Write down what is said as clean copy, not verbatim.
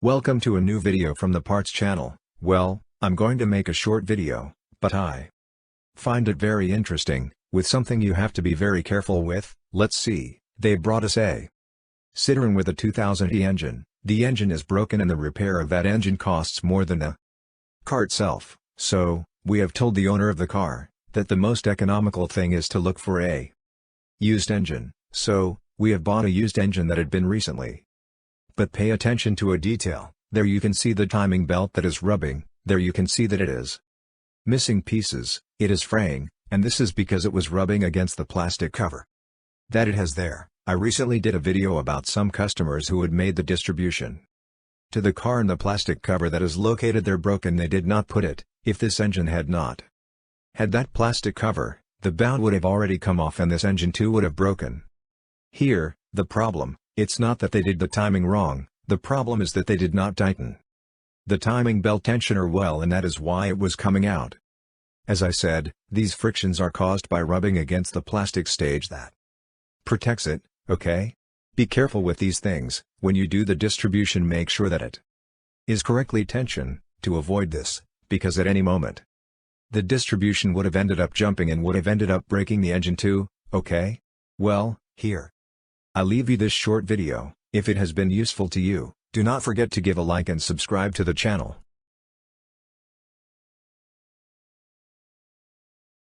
Welcome to a new video from the Parts channel. Well, I'm going to make a short video, but I find it very interesting, with something you have to be very careful with. Let's see. They brought us a Citroen with a 2000E engine. The engine is broken and the repair of that engine costs more than the car itself. So, we have told the owner of the car that the most economical thing is to look for a used engine. So, we have bought a used engine that had been recently. But pay attention to a detail. There you can see the timing belt that is rubbing, there you can see that it is missing pieces, it is fraying, and this is because it was rubbing against the plastic cover that it has there. I recently did a video about some customers who had made the distribution to the car and the plastic cover that is located there broken. They did not put it. If this engine had not had that plastic cover, the bout would have already come off and this engine too would have broken. Here, the problem, it's not that they did the timing wrong, the problem is that they did not tighten the timing belt tensioner well, and that is why it was coming out. As I said, these frictions are caused by rubbing against the plastic stage that protects it, okay? Be careful with these things. When you do the distribution, make sure that it is correctly tensioned, to avoid this, because at any moment the distribution would have ended up jumping and would have ended up breaking the engine too, okay? Well, here I leave you this short video. If it has been useful to you, do not forget to give a like and subscribe to the channel.